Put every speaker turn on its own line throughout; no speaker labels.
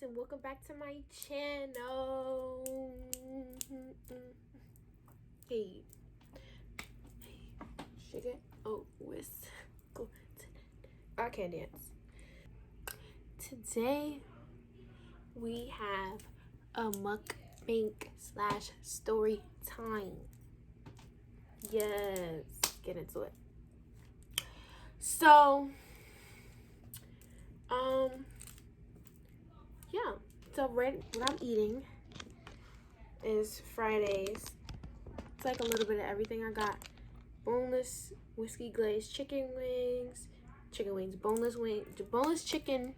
and welcome back to my channel. Hey, shake it. Oh, go. I can't dance. Today we have a mukbang / story time. Yes, get into it. So, yeah. So what I'm eating is Fridays. It's like a little bit of everything. I got boneless whiskey glazed chicken wings, boneless chicken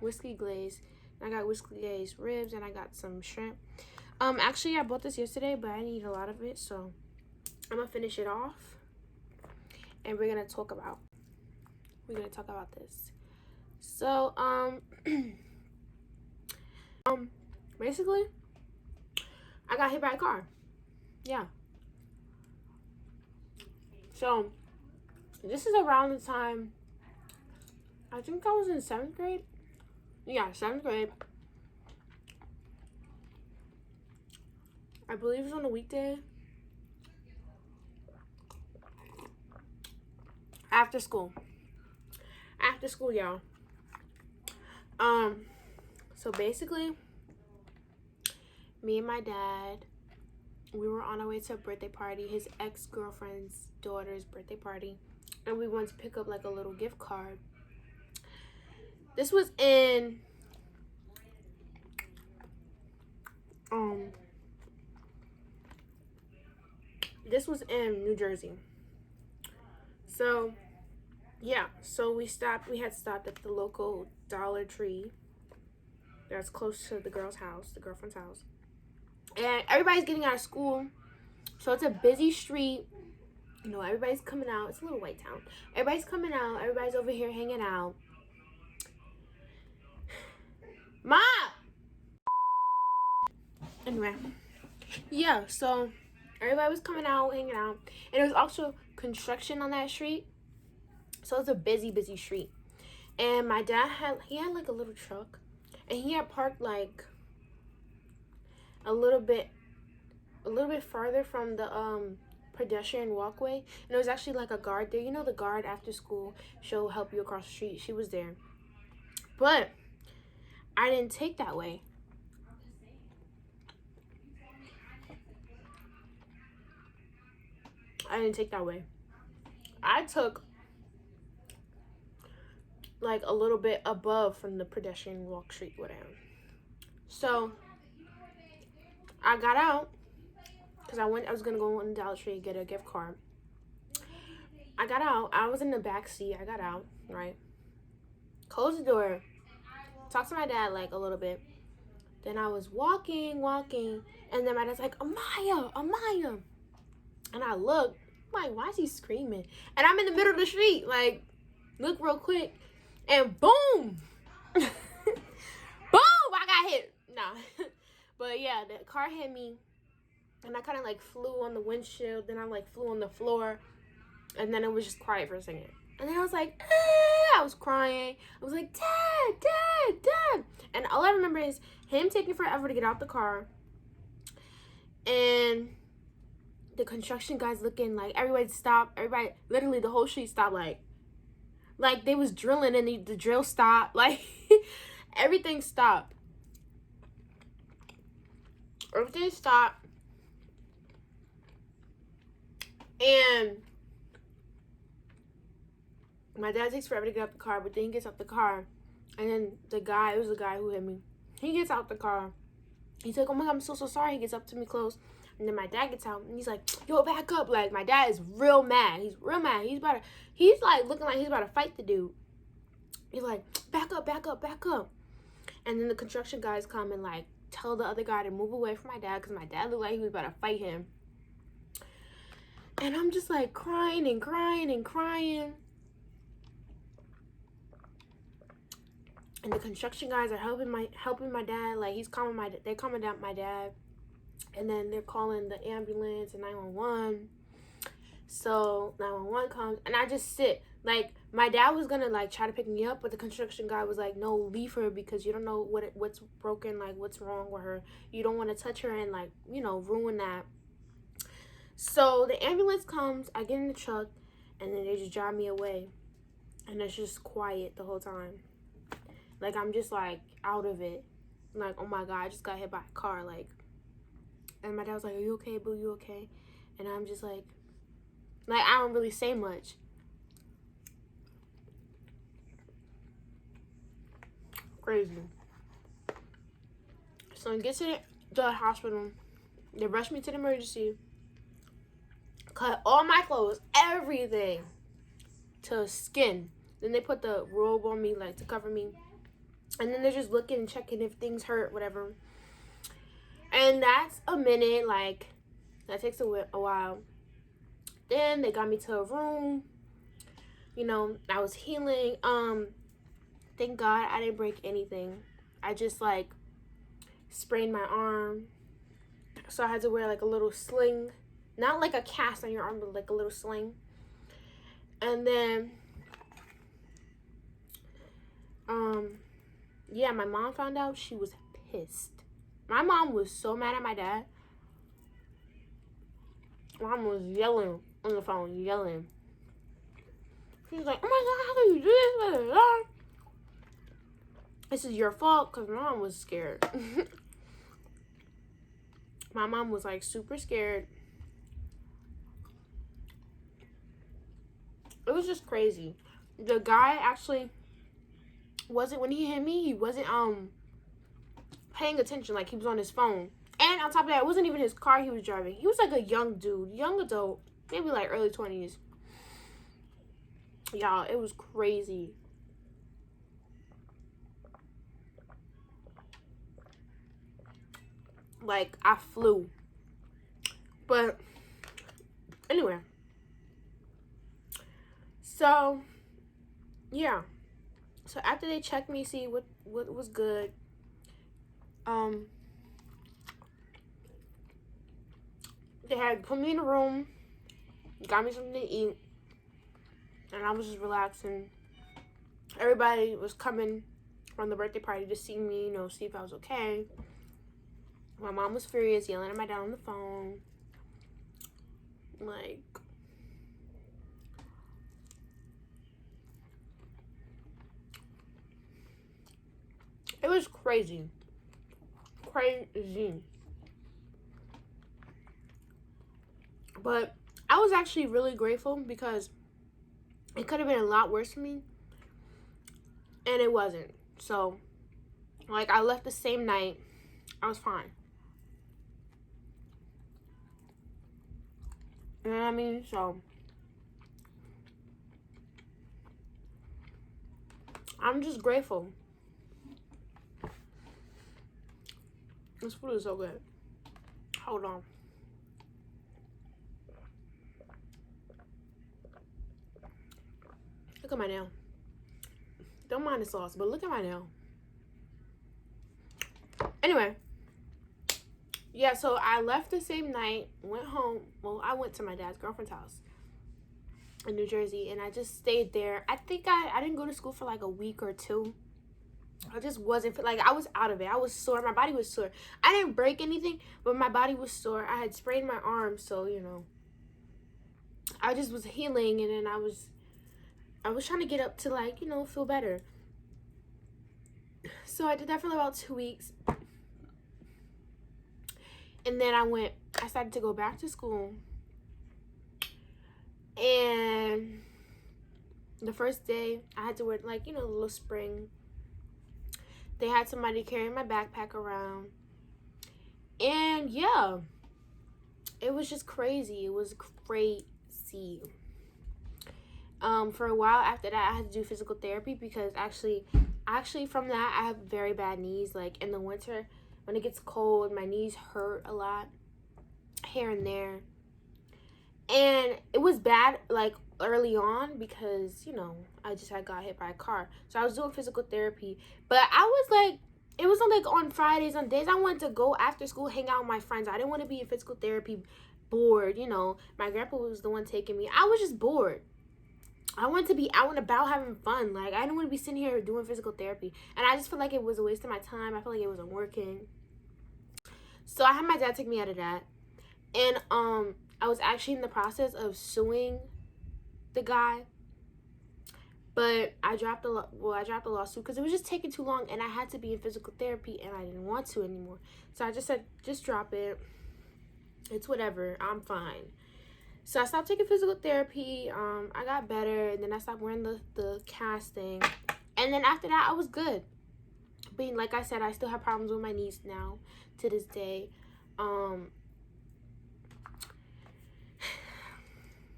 whiskey glazed. And I got whiskey glazed ribs, and I got some shrimp. Actually, I bought this yesterday, but I didn't eat a lot of it, so I'm gonna finish it off, and we're gonna talk about this. So, basically, I got hit by a car. Yeah. So, this is around the time, I think I was in 7th grade. Yeah, 7th grade. I believe it was on a weekday. After school, y'all. So basically, me and my dad, we were on our way to a birthday party, his ex-girlfriend's daughter's birthday party, and we went to pick up like a little gift card. This was in New Jersey. So yeah, so we had stopped at the local Dollar Tree that's close to the girlfriend's house. And everybody's getting out of school, so it's a busy street. You know, everybody's coming out. It's a little white town. Everybody's coming out. Everybody's over here hanging out. Ma! Anyway, yeah, so everybody was coming out, hanging out. And there was also construction on that street. So it's a busy street. And my dad had like a little truck. And he had parked like a little bit farther from the pedestrian walkway. And there was actually like a guard there. You know, the guard after school, she'll help you across the street. She was there. But I didn't take that way. I took like a little bit above from the pedestrian walk street, whatever. So I got out because I was gonna go in the Dollar Tree and get a gift card. I got out. I was in the back seat. I got out, right? Closed the door. Talked to my dad like a little bit. Then I was walking, and then my dad's like, Amaya. And I look, I'm like, why is he screaming? And I'm in the middle of the street, like, look real quick, and boom! Boom! I got hit. Nah. But yeah, the car hit me, and I kind of like flew on the windshield, then I like flew on the floor, and then it was just quiet for a second. And then I was like, ah! I was crying. I was like, Dad. And all I remember is him taking forever to get out the car, and the construction guys looking, like, everybody stopped. Everybody, literally the whole street stopped, like they was drilling, and the drill stopped. Like, everything stopped. Everything stopped. And my dad takes forever to get out the car, but then he gets out the car, and then it was the guy who hit me. He gets out the car. He's like, oh my God, I'm so sorry. He gets up to me close. And then my dad gets out, and he's like, yo, back up. Like, my dad is real mad. He's real mad. He's like looking like he's about to fight the dude. He's like, back up. And then the construction guys come and like tell the other guy to move away from my dad, because my dad looked like he was about to fight him. And I'm just like crying. And the construction guys are helping my dad. Like, they're calming down my dad. And then they're calling the ambulance and 911. So 911 comes, and I just sit Like, my dad was gonna, like, try to pick me up, but the construction guy was like, no, leave her, because you don't know what's broken, like, what's wrong with her. You don't want to touch her and, like, you know, ruin that. So the ambulance comes, I get in the truck, and then they just drive me away. And it's just quiet the whole time. Like, I'm just, like, out of it. Like, oh my God, I just got hit by a car, like. And my dad was like, are you okay, boo, you okay? And I'm just like, I don't really say much. Crazy. So I get to the hospital. They rush me to the emergency. Cut all my clothes, everything, to skin. Then they put the robe on me, like, to cover me. And then they're just looking and checking if things hurt, whatever. And that's a minute, like, that takes a while. Then they got me to a room. You know, I was healing. Thank God I didn't break anything. I just, like, sprained my arm. So I had to wear, like, a little sling. Not like a cast on your arm, but like a little sling. And then, yeah, my mom found out. She was pissed. My mom was so mad at my dad. Mom was yelling on the phone, yelling. She was like, oh my God, how can you do this? This is your fault, because my mom was scared. My mom was, like, super scared. It was just crazy. The guy actually wasn't, when he hit me, he wasn't paying attention. Like, he was on his phone. And on top of that, it wasn't even his car he was driving. He was like a young dude, young adult, maybe like early 20s. Y'all, it was crazy. Like, I flew. But anyway. So, yeah. So after they checked me, see what was good, they had put me in a room, got me something to eat, and I was just relaxing. Everybody was coming from the birthday party to see me, you know, see if I was okay. My mom was furious, yelling at my dad on the phone. Like, it was crazy. Crazy. But I was actually really grateful, because it could have been a lot worse for me. And it wasn't. So, like, I left the same night. I was fine. You know what I mean? So, I'm just grateful. This food is so good. Hold on. Look at my nail. Don't mind the sauce, but look at my nail. Anyway. Yeah, so I left the same night, went home. Well, I went to my dad's girlfriend's house in New Jersey, and I just stayed there. I think I didn't go to school for like a week or two. I just wasn't, like, I was out of it. I was sore. My body was sore. I didn't break anything, but my body was sore. I had sprained my arm, so, you know, I just was healing, and then I was trying to get up to, like, you know, feel better. So I did that for about 2 weeks. And then I started to go back to school. And the first day, I had to wear, like, you know, a little spring. They had somebody carrying my backpack around. And, yeah, it was just crazy. It was crazy. For a while after that, I had to do physical therapy, because actually from that, I have very bad knees. Like, in the winter, when it gets cold, my knees hurt a lot here and there. And it was bad, like, early on, because, you know, I just got hit by a car. So I was doing physical therapy. But I was, like, it was, like, on Fridays, on days I wanted to go after school, hang out with my friends. I didn't want to be in physical therapy bored, you know. My grandpa was the one taking me. I was just bored. I wanted to be out and about having fun. Like, I didn't want to be sitting here doing physical therapy. And I just feel like it was a waste of my time. I feel like it wasn't working. So I had my dad take me out of that. And I was actually in the process of suing the guy. But I dropped the lawsuit because it was just taking too long, and I had to be in physical therapy, and I didn't want to anymore. So I just said, just drop it. It's whatever. I'm fine. So I stopped taking physical therapy. I got better, and then I stopped wearing the casting. And then after that, I was good. But like I said, I still have problems with my knees now to this day.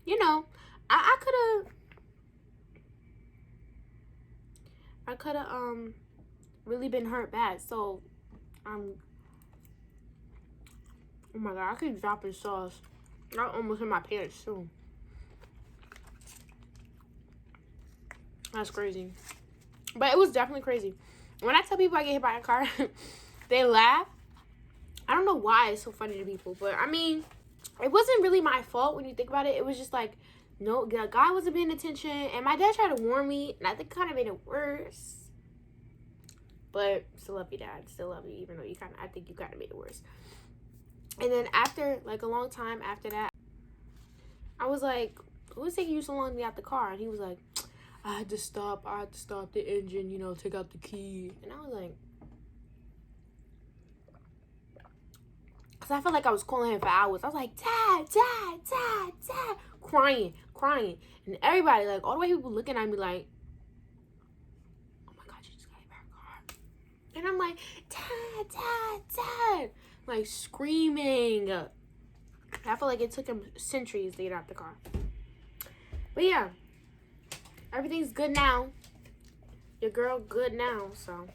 You know, I could have really been hurt bad. So oh my god, I keep dropping sauce. I almost hit my pants too. That's crazy. But it was definitely crazy. When I tell people I get hit by a car, they laugh. I don't know why it's so funny to people, but I mean, it wasn't really my fault when you think about it. It was just like, no, the guy wasn't paying attention, and my dad tried to warn me, and I think it kind of made it worse. But still love you, Dad. Still love you, even though I think you kind of made it worse. And then after, like, a long time after that, I was like, what's taking you so long to get out the car? And he was like, I had to stop the engine, you know, take out the key. And I was like, because I felt like I was calling him for hours. I was like, Dad, Dad, Dad, Dad, crying. And everybody, like, all the way people looking at me like, oh my God, you just got hit by a car. And I'm like, Dad, Dad, Dad, like screaming. I feel like it took him centuries to get out the car. But yeah, everything's good now. Your girl good now, so.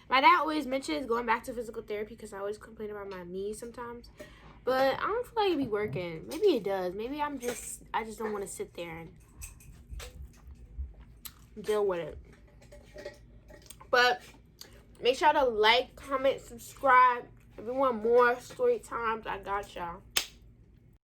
My dad always mentions going back to physical therapy because I always complain about my knees sometimes. But I don't feel like it be working. Maybe it does. Maybe I just don't want to sit there and deal with it. But make sure to like, comment, subscribe. If you want more story times, I got y'all.